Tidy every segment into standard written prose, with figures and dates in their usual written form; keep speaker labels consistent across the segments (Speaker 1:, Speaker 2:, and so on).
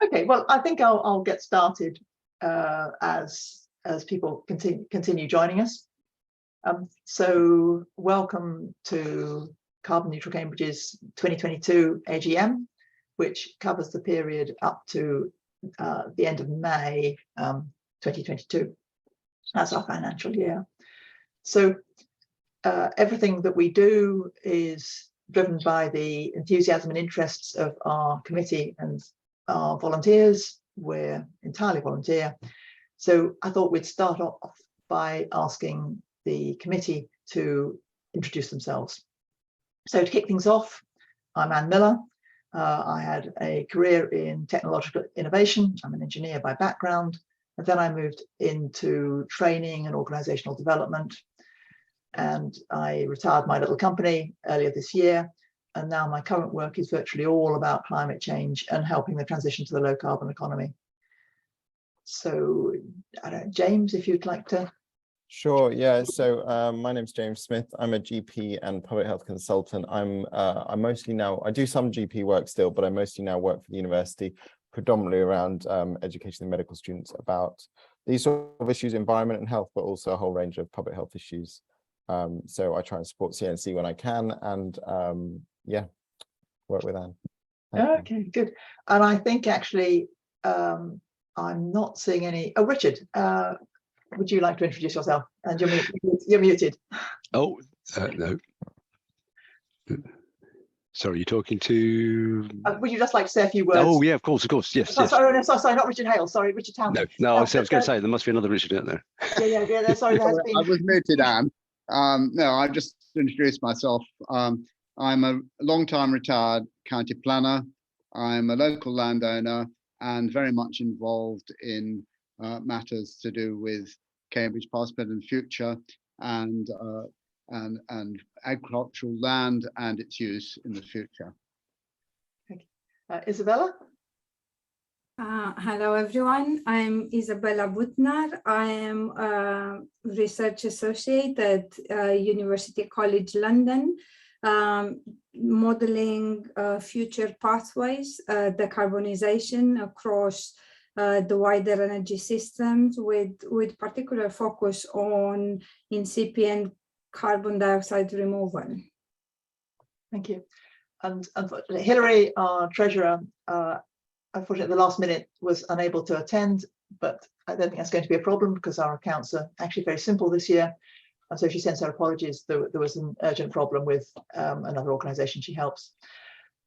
Speaker 1: Okay, well, I think I'll get started as people continue joining us. So welcome to Carbon Neutral Cambridge's 2022 AGM, which covers the period up to the end of May 2022. That's our financial year. So everything that we do is driven by the enthusiasm and interests of our committee and our volunteers. We're entirely volunteer. So I thought we'd start off by asking the committee to introduce themselves. So to kick things off, I'm Anne Miller. I had a career in technological innovation. I'm an engineer by background, and then I moved into training and organizational development. And I retired my little company earlier this year. And now my current work is virtually all about climate change and helping the transition to the low carbon economy. So, I don't know, James, if you'd like to.
Speaker 2: Sure, yeah. So my name's James Smith. I'm a GP and public health consultant. I'm mostly now, I do some GP work still, but I mostly now work for the university, predominantly around educating the medical students about these sort of issues, environment and health, but also a whole range of public health issues. So I try and support CNC when I can, and yeah, work with Anne.
Speaker 1: Okay, good. And I think actually I'm not seeing any. Oh, Richard, would you like to introduce yourself? And you're muted.
Speaker 3: Oh, no. Sorry, you're talking to.
Speaker 1: Would you just like to say a few words?
Speaker 3: Oh, yeah, of course, yes.
Speaker 1: Sorry, not Richard Hales. Sorry, Richard Townsend.
Speaker 3: No, I was going to say there must be another Richard out there.
Speaker 1: Yeah. Sorry, there has been.
Speaker 4: I was muted, Anne. No, I just introduced myself. I'm a long-time retired county planner. I'm a local landowner and very much involved in matters to do with Cambridge past, present, and future, and agricultural land and its use in the future.
Speaker 1: Okay. Isabella?
Speaker 5: Hello, everyone. I'm Isabella Butner. I am a research associate at University College London, modeling future pathways, decarbonisation across the wider energy systems, with particular focus on incipient carbon dioxide removal.
Speaker 1: Thank you. And unfortunately, Hilary, our treasurer, unfortunately at the last minute was unable to attend, but I don't think that's going to be a problem because our accounts are actually very simple this year. And so she sends her apologies. There was an urgent problem with another organisation she helps.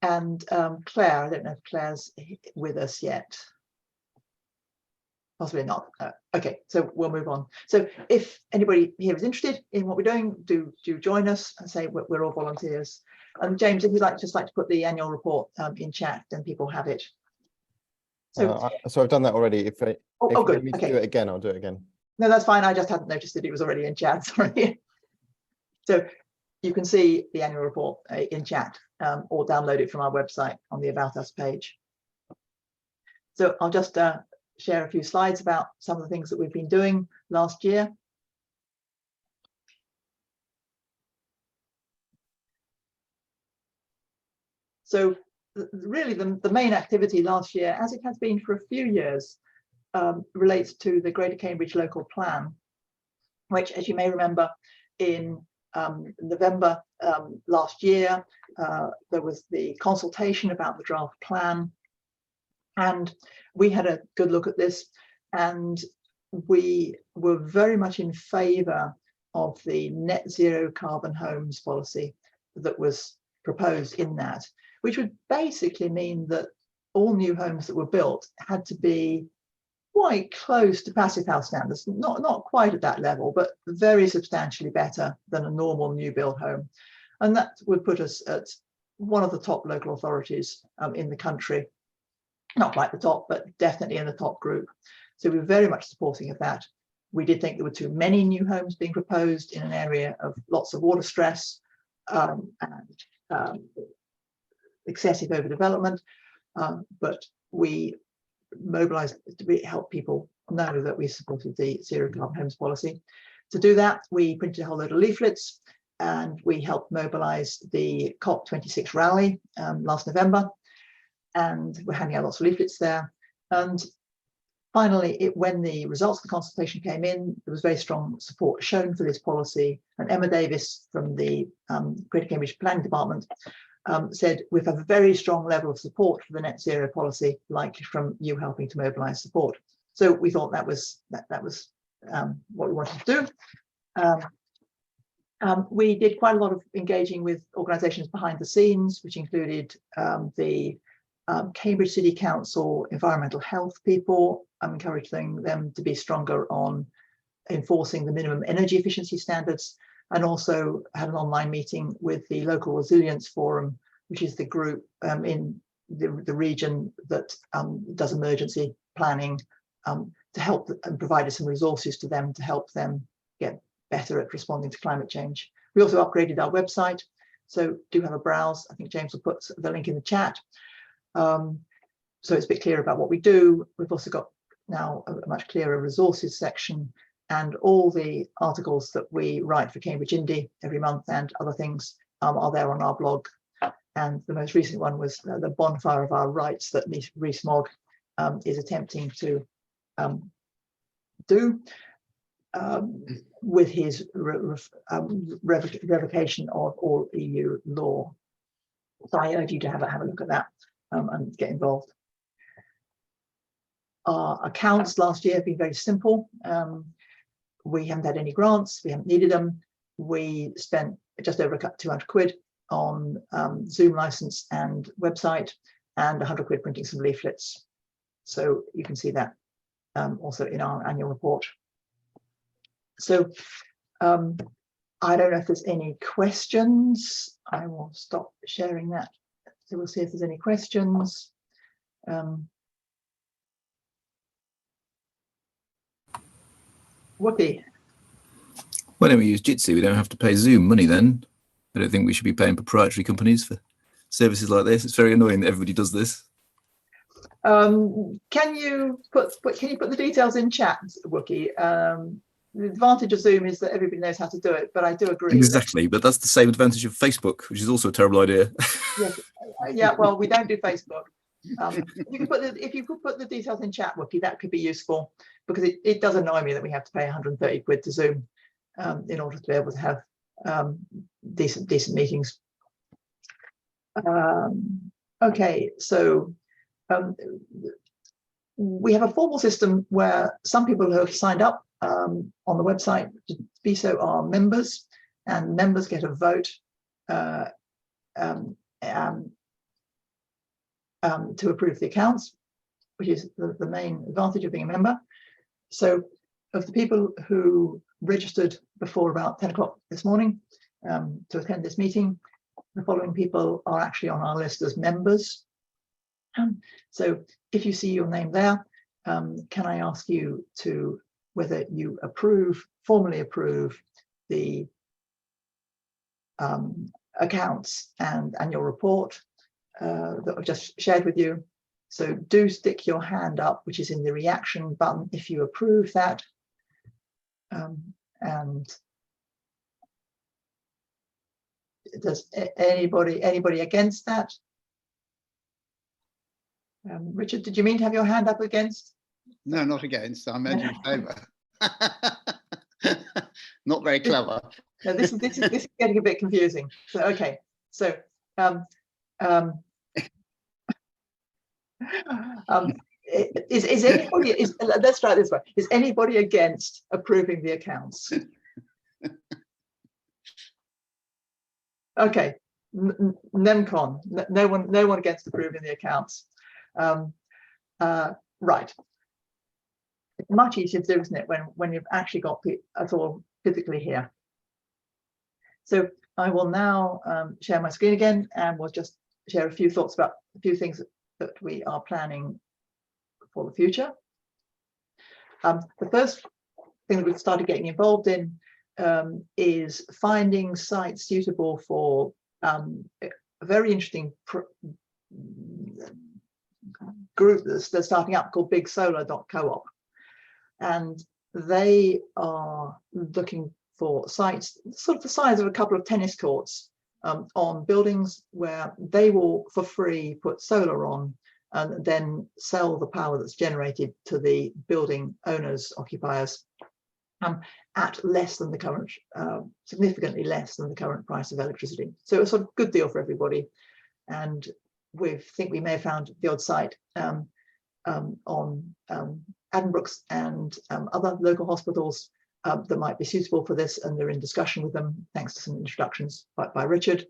Speaker 1: And Claire, I don't know if Claire's with us yet. Possibly not. Okay, so we'll move on. So if anybody here is interested in what we're doing, do join us and say we're all volunteers. And James, if you'd just like to put the annual report in chat, then people have it.
Speaker 2: So I've done that already. If
Speaker 1: good.
Speaker 2: you need me to
Speaker 1: Okay.
Speaker 2: do it again, I'll do it again.
Speaker 1: No, that's fine. I just hadn't noticed that it was already in chat. Sorry. So you can see the annual report in chat or download it from our website on the About Us page. So I'll just share a few slides about some of the things that we've been doing last year. So really the main activity last year, as it has been for a few years, relates to the Greater Cambridge Local Plan, which, as you may remember, in November last year, there was the consultation about the draft plan. And we had a good look at this, and we were very much in favour of the net zero carbon homes policy that was proposed in that, which would basically mean that all new homes that were built had to be quite close to Passive House standards, not quite at that level, but very substantially better than a normal new build home. And that would put us at one of the top local authorities in the country. Not quite the top, but definitely in the top group. So we were very much supporting of that. We did think there were too many new homes being proposed in an area of lots of water stress and excessive overdevelopment, but we mobilised to help people know that we supported the zero carbon homes policy. To do that, we printed a whole load of leaflets and we helped mobilise the COP26 rally last November. And we're handing out lots of leaflets there. And finally, when the results of the consultation came in, there was very strong support shown for this policy. And Emma Davis from the Greater Cambridge Planning Department said, we have a very strong level of support for the net zero policy, likely from you helping to mobilise support. So we thought that was what we wanted to do. We did quite a lot of engaging with organisations behind the scenes, which included the Cambridge City Council environmental health people. I'm encouraging them to be stronger on enforcing the minimum energy efficiency standards, and also had an online meeting with the Local Resilience Forum, which is the group in the region that does emergency planning, to help and provided some resources to them to help them get better at responding to climate change. We also upgraded our website, so do have a browse. I think James will put the link in the chat. So it's a bit clearer about what we do. We've also got now a much clearer resources section, and all the articles that we write for Cambridge Indie every month and other things are there on our blog. And the most recent one was the bonfire of our rights that Rhys Mogg is attempting to do with his revocation of all EU law. So I urge you to have a look at that and get involved. Our accounts last year have been very simple. We haven't had any grants, we haven't needed them. We spent just over 200 quid on Zoom license and website, and 100 quid printing some leaflets. So you can see that also in our annual report. So I don't know if there's any questions. I will stop sharing that. So we'll see if there's any questions. Whoopi.
Speaker 6: Why don't we use Jitsi? We don't have to pay Zoom money then. I don't think we should be paying proprietary companies for services like this. It's very annoying that everybody does this.
Speaker 1: Can you put the details in chat, Wookie? The advantage of Zoom is that everybody knows how to do it, but I do agree.
Speaker 6: Exactly, but that's the same advantage of Facebook, which is also a terrible idea.
Speaker 1: Yes, yeah. Well, we don't do Facebook. If you could put the details in chat, Wookie, that could be useful, because it does annoy me that we have to pay 130 quid to Zoom in order to be able to have decent meetings. Okay, so we have a formal system where some people who have signed up on the website to be so are members, and members get a vote to approve the accounts, which is the main advantage of being a member. So of the people who registered before about 10 o'clock this morning to attend this meeting, the following people are actually on our list as members. So if you see your name there, can I ask you to whether you formally approve the accounts and annual report that I've just shared with you. So do stick your hand up, which is in the reaction button, if you approve that. And does anybody against that? Richard, did you mean to have your hand up against?
Speaker 4: No, not against. I meant in favour. Not very clever.
Speaker 1: No, this is getting a bit confusing. So okay, so is anybody let's try it this way. Is anybody against approving the accounts? Okay, NEMCON, no one against approving the accounts. Right. It's much easier to do, isn't it, when you've actually got us all physically here. So I will now share my screen again, and we'll just share a few thoughts about a few things that we are planning for the future. The first thing that we've started getting involved in is finding sites suitable for a very interesting group that's starting up called bigsolar.coop, and they are looking for sites sort of the size of a couple of tennis courts on buildings where they will for free put solar on and then sell the power that's generated to the building owners, occupiers, at less than the current, significantly less than the current price of electricity. So it's a good deal for everybody. And we think we may have found the odd site on Addenbrooke's and other local hospitals that might be suitable for this, and they're in discussion with them thanks to some introductions by Richard.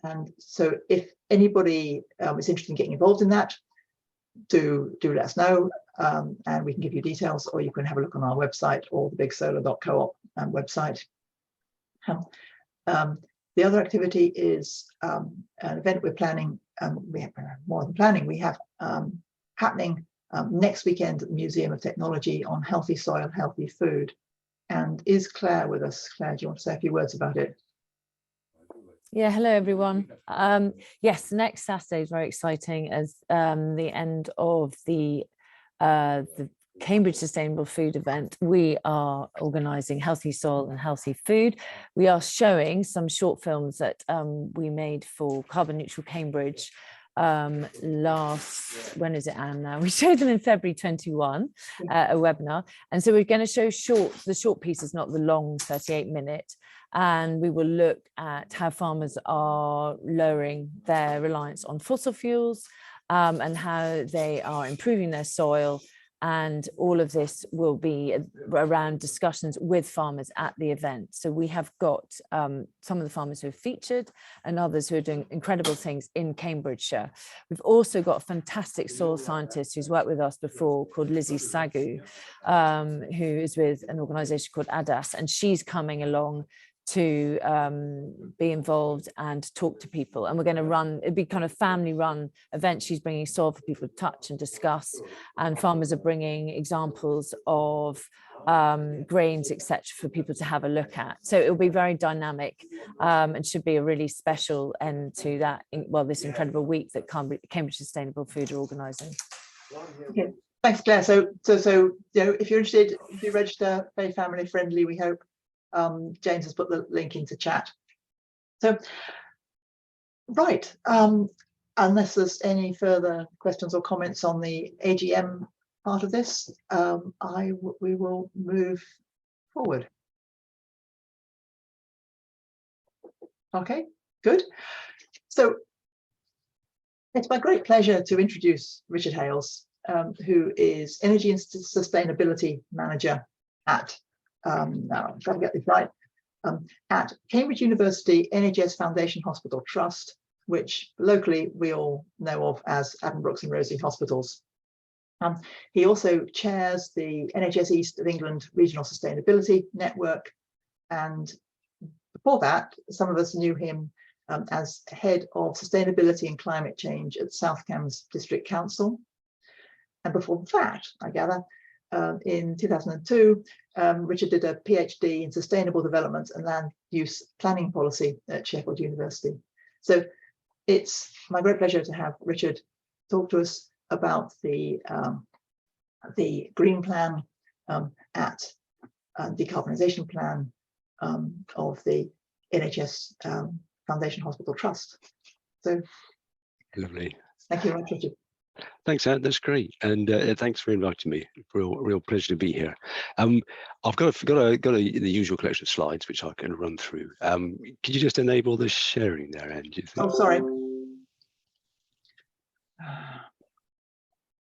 Speaker 1: And so if anybody is interested in getting involved in that, do let us know, and we can give you details, or you can have a look on our website or the bigsolar.coop website. The other activity is an event we're planning. We have more than planning. We have happening next weekend at the Museum of Technology on healthy soil, healthy food. And is Claire with us? Claire, do you want to say a few words about it?
Speaker 7: Yeah, hello everyone. Yes, next Saturday is very exciting as the end of the Cambridge Sustainable Food event. We are organising healthy soil and healthy food. We are showing some short films that we made for Carbon Neutral Cambridge last, when is it, Anne, now? We showed them in February 21, a webinar. And so we're going to show the short pieces, not the long 38-minute. And we will look at how farmers are lowering their reliance on fossil fuels and how they are improving their soil. And all of this will be around discussions with farmers at the event. So we have got some of the farmers who have featured and others who are doing incredible things in Cambridgeshire. We've also got a fantastic soil scientist who's worked with us before called Lizzie Sagu, who is with an organisation called ADAS, and she's coming along to be involved and talk to people. And we're going to run, it'd be kind of family run event. She's bringing soil for people to touch and discuss, and farmers are bringing examples of grains, etc., for people to have a look at. So it'll be very dynamic and should be a really special end to that, well, this incredible week that Cambridge Sustainable Food are organising.
Speaker 1: Okay, thanks, Claire. So you know, if you're interested, if you register, very family friendly, we hope. James has put the link into chat. So, right, unless there's any further questions or comments on the AGM part of this, we will move forward. Okay, good. So it's my great pleasure to introduce Richard Hales, who is Energy and Sustainability Manager at now I've got to get this right, at Cambridge University NHS Foundation Hospital Trust, which locally we all know of as Addenbrooke's and Rosie Hospitals. He also chairs the NHS East of England Regional Sustainability Network, and before that, some of us knew him as Head of Sustainability and Climate Change at South Cambs District Council. And before that, I gather, in 2002, Richard did a PhD in Sustainable Development and Land Use Planning Policy at Sheffield University. So it's my great pleasure to have Richard talk to us about the green plan at decarbonisation plan of the NHS Foundation Hospital Trust. So
Speaker 3: Lovely.
Speaker 1: thank you very much, Richard.
Speaker 3: Thanks, Anne. That's great, and thanks for inviting me. Real pleasure to be here. I've got the usual collection of slides which I can run through. Could you just enable the sharing there, Anne?
Speaker 1: Oh, sorry.